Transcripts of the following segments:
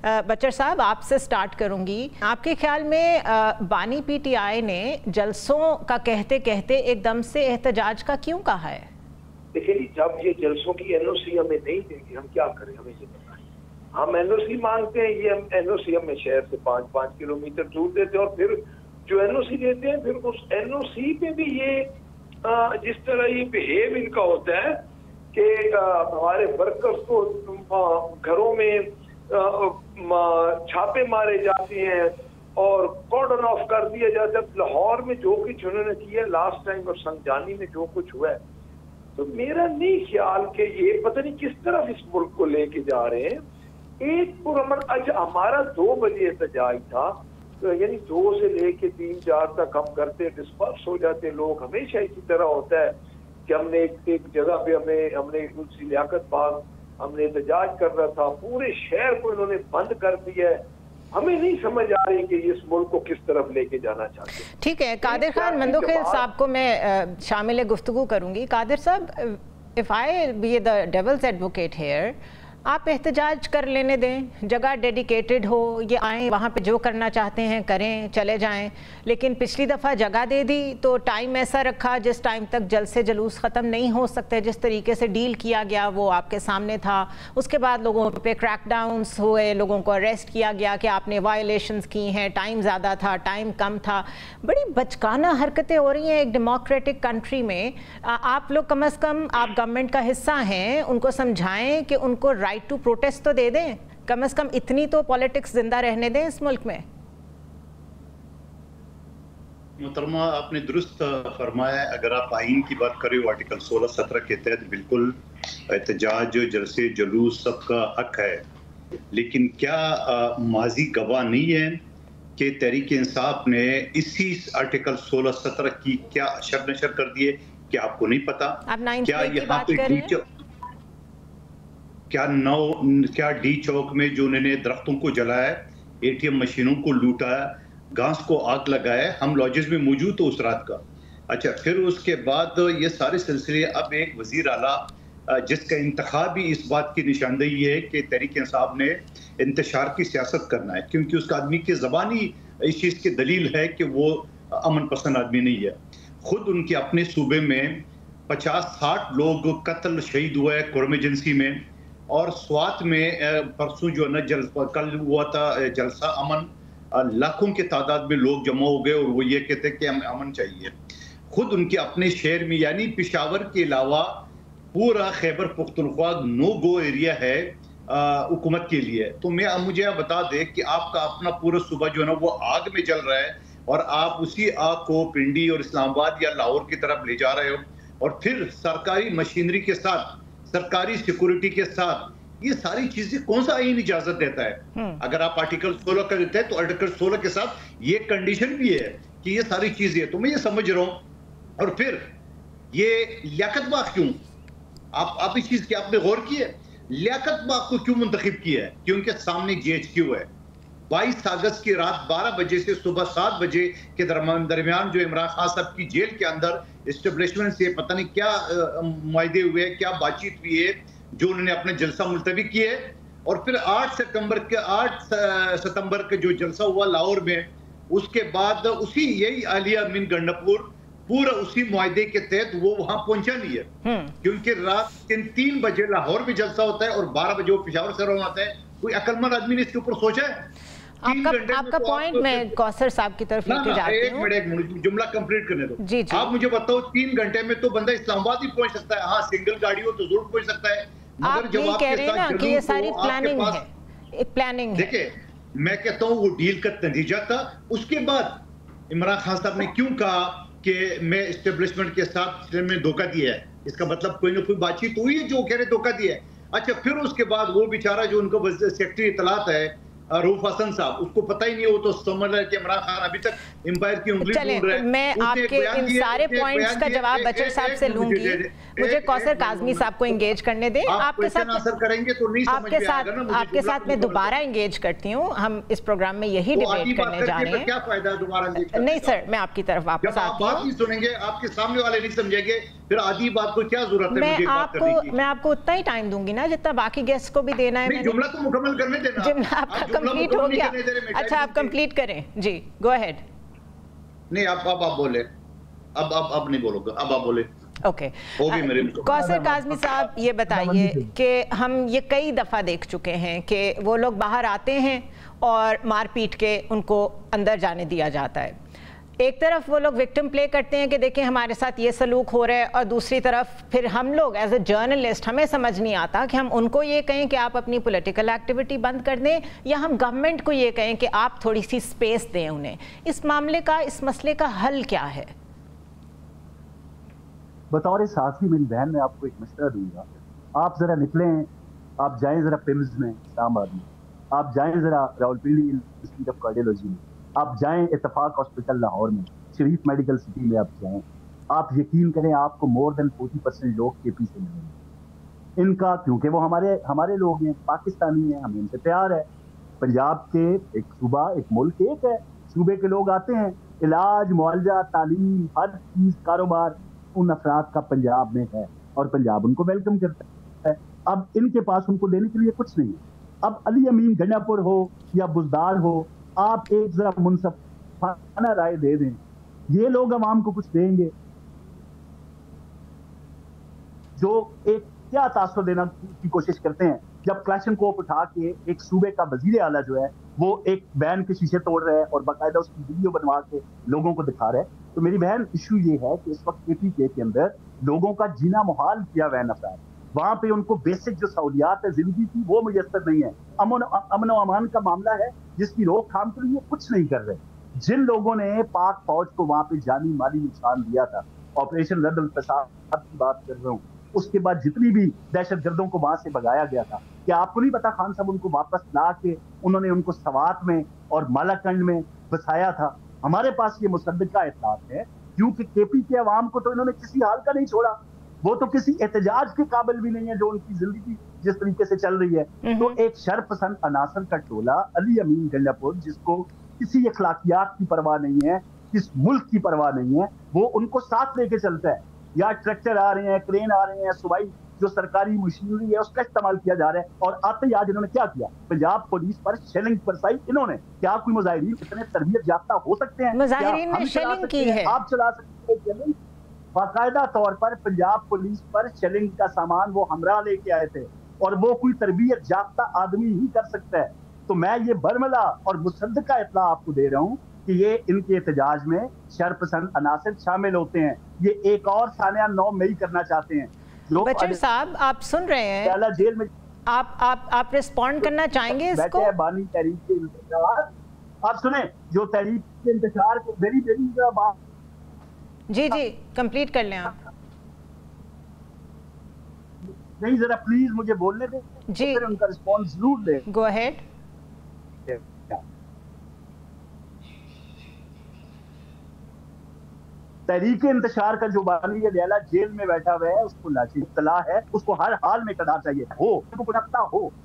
बचर साहब, आपसे स्टार्ट करूंगी। आपके ख्याल में बानी पीटीआई ने जलसों का कहते कहते एकदम से एहतजाज का क्यों कहा है? देखिए, जब ये जलसों की एनओसी हमें नहीं देंगे, हम क्या करें? हमें ये बताएं। हम एनओसी मांगते हैं, ये एनओसी हमें शहर से 5-5 किलोमीटर दूर देते हैं, और फिर जो एनओसी देते हैं, फिर उस एनओसी पे भी ये जिस तरह ये बिहेव इनका होता है कि हमारे वर्कर्स को घरों में छापे मारे जाते हैं और कॉर्डन ऑफ कर दिया जाता है। लाहौर में जो कुछ उन्होंने किया लास्ट टाइम और संजानी में जो कुछ हुआ है, तो मेरा नहीं ख्याल कि ये पता नहीं किस तरफ इस मुल्क को लेके जा रहे हैं। एक पुरअमन अच्छा, हमारा 2 बजे एहतजाज था, तो यानी 2 से लेके 3-4 तक हम करते, डिस्पर्स हो जाते लोग। हमेशा इसी तरह होता है कि हमने एक जगह पे हमने दूसरी लियाकत बाग हमने एहतजाज कर रहा था, पूरे शहर को इन्होंने बंद कर दिया है। हमें नहीं समझ आ रही कि इस मुल्क को किस तरफ लेके जाना चाहते हैं। ठीक है, कादिर खान मंदोखेल साहब को मैं शामिल गुफ्तगू करूंगी। कादिर साहब, if I be the devil's advocate here, आप एहतजाज कर लेने दें, जगह डेडिकेटेड हो, ये आएँ वहाँ पे जो करना चाहते हैं करें, चले जाएं। लेकिन पिछली दफ़ा जगह दे दी तो टाइम ऐसा रखा जिस टाइम तक जलसे जुलूस ख़त्म नहीं हो सकते। जिस तरीके से डील किया गया वो आपके सामने था। उसके बाद लोगों पे क्रैकडाउन्स हुए, लोगों को अरेस्ट किया गया कि आपने वायलेशंस की हैं, टाइम ज़्यादा था, टाइम कम था। बड़ी बचकाना हरकतें हो रही हैं एक डेमोक्रेटिक कंट्री में। आप लोग कम अज़ कम, आप गवर्नमेंट का हिस्सा हैं, उनको समझाएँ कि उनको राइट टू प्रोटेस्ट तो दे दें, कम से कम इतनी तो पॉलिटिक्स जिंदा रहने दें इस मुल्क में। मोहतरमा, आपने दुरुस्त फरमाया। अगर आप आइन की बात करें, आर्टिकल 16-17 के तहत बिल्कुल एहतजाज, जलसे, जुलूस सबका हक है। लेकिन क्या माजी गवाह नहीं है कि तहरीक इंसाफ ने इसी आर्टिकल 16-17 की क्या अशर नशर कर दिए? क्या आपको नहीं पता? क्या यहाँ पे क्या डी चौक में जो उन्होंने दरख्तों को जलाया, एटीएम मशीनों को लूटा, घास को आग लगाया, हम लॉजेस में मौजूद हो उस रात का। अच्छा, फिर उसके बाद ये सारे सिलसिले, अब एक वजीर आला जिसका इंतखाब भी इस बात की निशानदेही है कि तहरीक इंसाफ ने इंतशार की सियासत करना है, क्योंकि उसका आदमी की ज़बानी इस चीज़ की दलील है कि वो अमन पसंद आदमी नहीं है। खुद उनके अपने सूबे में 50-60 लोग कत्ल शहीद हुए कुर्म एजेंसी में, और स्वात में परसों जो है ना कल हुआ था जलसा अमन, लाखों के तादाद में लोग जमा हो गए और वो ये कहते हैं कि हमें अमन चाहिए। खुद उनके अपने शहर में यानी पेशावर के अलावा पूरा Khyber Pakhtunkhwa no go area है हुकूमत के लिए। तो मुझे आप बता दें कि आपका अपना पूरा सूबा जो है ना वो आग में जल रहा है, और आप उसी आग को पिंडी और इस्लामाबाद या लाहौर की तरफ ले जा रहे हो, और फिर सरकारी मशीनरी के साथ, सरकारी सिक्योरिटी के साथ। ये सारी चीजें कौन सा आईन इजाजत देता है? अगर आप आर्टिकल 16 का देते हैं तो आर्टिकल 16 के साथ ये कंडीशन भी है कि ये सारी चीजें, तो मैं ये समझ रहा हूं। और फिर ये लियाकत बाग क्यों, आप इस चीज की आपने गौर की है? लियाकत बाग को क्यों मुंतखब किया है? क्योंकि सामने GHQ है। 22 अगस्त की रात 12 बजे से सुबह 7 बजे के दरमियान जो इमरान खान साहब की जेल के अंदर एस्टेब्लिशमेंट से पता नहीं क्या मुआहदे हुए, क्या बातचीत हुई है, जो उन्होंने अपने जलसा मुलतवी किए। और फिर 8 सितंबर के जो जलसा हुआ लाहौर में, उसके बाद उसी यही आलिया मीन गंडापुर पूरा उसी मुआहदे के तहत वो वहां पहुंचा नहीं है, क्योंकि रात 3 बजे लाहौर में जलसा होता है और 12 बजे वो पेशावर से रवाना होता है। कोई अक्लमंद आदमी ने इसके ऊपर सोचा है? आपका पॉइंट मैं कौसर साहब की तरफ लेके जाती हूं। एक मिनट जुमला कंप्लीट करने दो। जी जी। आप मुझे बताओ, 3 घंटे में तो बंदा इस्लामाबाद ही पहुंच सकता है। हाँ, सिंगल गाड़ी हो तो जरूर पहुंच सकता है, मगर जब आप कह रहे हैं ना कि ये सारी प्लानिंग है, एक प्लानिंग है। देखिए, मैं कहता हूँ वो डील का नतीजा था। उसके बाद इमरान खान साहब ने क्यों कहा कि मैं एस्टेब्लिशमेंट के साथ में धोखा दिया है? इसका मतलब कोई ना कोई बातचीत हुई है जो कह रहे धोखा दिया है। अच्छा, फिर उसके बाद वो बेचारा जो उनको सेक्रेटरी इतलात है रूफ हसन साहब, उसको पता ही नहीं, वो तो समझ रहे कि इमरान खान अभी तक एम्पायर की उंगली ढूंढ रहे हैं। मैं आपके इन सारे पॉइंट्स का जवाब बचर साहब से लूंगी। मुझे कौसर काज़मी साहब को एंगेज करने दें। आपके साथ करेंगे तो नहीं समझ में आएगा ना। आपके साथ मैं दोबारा एंगेज करती हूँ। हम इस प्रोग्राम में यही डिबेट करने जा रहे हैं। क्या फायदा दोबारा? नहीं सर, मैं आपकी तरफ वापस आती हूँ। बात नहीं सुनेंगे, आपके सामने वाले नहीं समझेंगे, फिर आधी बात को क्या जरूरत है मुझे बात करने की? मैं आपको उतना ही टाइम दूंगी ना जितना बाकी गेस्ट को भी देना है। नहीं, जुमला तो मुकम्मल करने देना। जुमला आपका कंप्लीट हो गया। अच्छा, आप कंप्लीट करें जी, गो अहेड। नहीं, अब आप बोले, अब नहीं बोलोगे, अब आप बोले। ओके, कौसर काज़मी साहब ये बताइए कि हम ये कई दफ़ा देख चुके हैं कि वो लोग बाहर आते हैं और मार पीट के उनको अंदर जाने दिया जाता है। एक तरफ वो लोग विक्टिम प्ले करते हैं कि देखिए हमारे साथ ये सलूक हो रहा है, और दूसरी तरफ फिर हम लोग एज ए जर्नलिस्ट हमें समझ नहीं आता कि हम उनको ये कहें कि आप अपनी पॉलिटिकल एक्टिविटी बंद कर दें, या हम गवर्नमेंट को ये कहें कि आप थोड़ी सी स्पेस दें उन्हें। इस मामले का, इस मसले का हल क्या है? बतौर साथी मेरी बहन, मैं आपको एक मशवरा दूंगा। आप जरा निकलें, आप जाएं जरा पिम्स में इस्लामाबाद में, आप जाएं जरा रावलपिंडी इंस्टीट्यूट ऑफ कार्डियोलॉजी में, आप जाएं इत्तेफाक हॉस्पिटल लाहौर में, शरीफ मेडिकल सिटी में आप जाएं। आप यकीन करें, आपको मोर देन 40% लोग केपी से मिलेंगे। इनका, क्योंकि वो हमारे लोग हैं, पाकिस्तानी हैं, हमें उनसे प्यार है। पंजाब के एक सूबा, एक मुल्क एक है, सूबे के लोग आते हैं, इलाज, मुआवजा, तालीम, हर चीज, कारोबार उन अफराद का पंजाब में है, और पंजाब उनको वेलकम करता है। अब इनके पास उनको देने के लिए कुछ नहीं है। अब अली अमीन गंडापुर हो या बुजदार हो, आप एक जरा मुनसफाना राय दे दें, ये लोग अवाम को कुछ देंगे? जो एक क्या तासुर देना की कोशिश करते हैं, जब क्लैशनकोफ उठा के एक सूबे का वजीर आला जो है वो एक बैन के शीशे तोड़ रहा है और बाकायदा उसकी वीडियो बनवा के लोगों को दिखा रहा है। तो मेरी बहन, इशू ये है कि इस वक्त केपीके के अंदर लोगों का जीना मुहाल किया हुआ है नफरात। वहां पे उनको बेसिक जो सहूलियात है जिंदगी की वो मुयस्सर नहीं है। अमन और अमान का मामला है जिसकी रोकथाम के लिए कुछ नहीं कर रहे। जिन लोगों ने पाक फौज को वहां पे जानी माली नुकसान दिया था, ऑपरेशन रद्द फसाद की बात कर रहा हूँ, उसके बाद जितनी भी दहशतगर्दों को वहां से भगाया गया था, क्या आपको नहीं पता खान साहब उनको वापस ला के उन्होंने उनको सवात में और मालाकंड में बसाया था? हमारे पास ये मुसद्दका इत्तलात है, क्योंकि केपी के अवाम को तो इन्होंने किसी हाल का नहीं छोड़ा। वो तो किसी एहतजाज के काबिल भी नहीं है, जो उनकी जिंदगी जिस तरीके से चल रही है। तो एक शरपसंद अनासर का टोला, अली अमीन गंडापुर, जिसको किसी अखलाकियात की परवाह नहीं है, किस मुल्क की परवाह नहीं है, वो उनको साथ लेके चलता है। या ट्रैक्टर आ रहे हैं, क्रेन आ रहे हैं, सुबाई जो सरकारी मशीनरी है उसका इस्तेमाल किया जा रहा है। और आते ही आज इन्होंने क्या किया, पंजाब पुलिस पर शेलिंग बरसाई इन्होंने। क्या कोई मुजाहिरीन इतने तरबियत याफ्ता हो सकते हैं? मुजाहिरीन ने शेलिंग की है। आप चला सकते हैं शेलिंग? बाकायदा तौर पर पंजाब पुलिस पर शेलिंग का सामान वो हमरा लेके आए थे, और वो कोई तरबियत याफ्ता आदमी ही कर सकता है। तो मैं ये बरमला और मुसद्दका इत्तला आपको दे रहा हूँ कि ये इनके एहतजाज में शरपसंद अनासिर शामिल होते हैं। ये एक और सानिया 9 मई करना चाहते हैं। बचर साहब, आप सुन रहे हैं, जेल में आप रिस्पॉन्ड करना चाहेंगे इसको? बानी तहरीक के इंतजार, आप सुने, जो तहरीक के इंतजार को वेरी बात। जी कंप्लीट कर लें आप। नहीं, जरा प्लीज मुझे बोलने दें जी, फिर उनका रिस्पॉन्स जरूर दें। Go ahead. तहरीक इंतशार का जो बानी अलियाला जेल में बैठा हुआ है, उसको लाची इत्तला है, उसको हर हाल में करना चाहिए। हो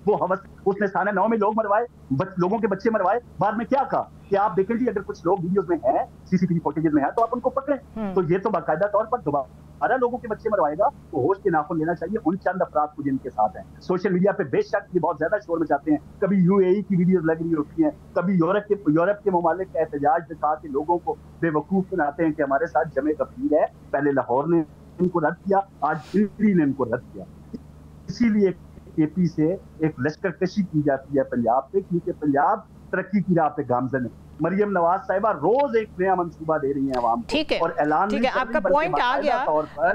वो हवस, उसने साने 9 में लोग मरवाए, लोगों के बच्चे मरवाए। बाद में क्या कहा कि आप देखें जी, अगर कुछ लोग वीडियोस में हैं, सीसीटीवी फुटेज में है, तो आप उनको पकड़ें। तो ये तो बाकायदा तौर पर दोबारा लोगों के बच्चे मरवाएगा, तो होश के नाखून लेना चाहिए उन चंद अफराद को जिनके साथ हैं। सोशल मीडिया पे बेशक ये बहुत ज्यादा शोर मचाते हैं, कभी यूएई की वीडियोस लग रही होती हैं, कभी यूरोप के ममालिक का एहतजाज दिखा के लोगों को बेवकूफ बनाते हैं कि हमारे साथ जमे कफीर है। पहले लाहौर ने इनको रद्द किया, आज दिल्ली ने इनको रद्द किया। इसीलिए केपी से एक लश्करकशी की जाती है पंजाब पे, क्योंकि पंजाब तरक्की की राह पे गामजन है। मरियम नवाज साहिबा रोज एक नया मंसूबा दे रही हैं आवाम को, ठीक है, और ऐलान ठीक है, आपका पॉइंट आ गया।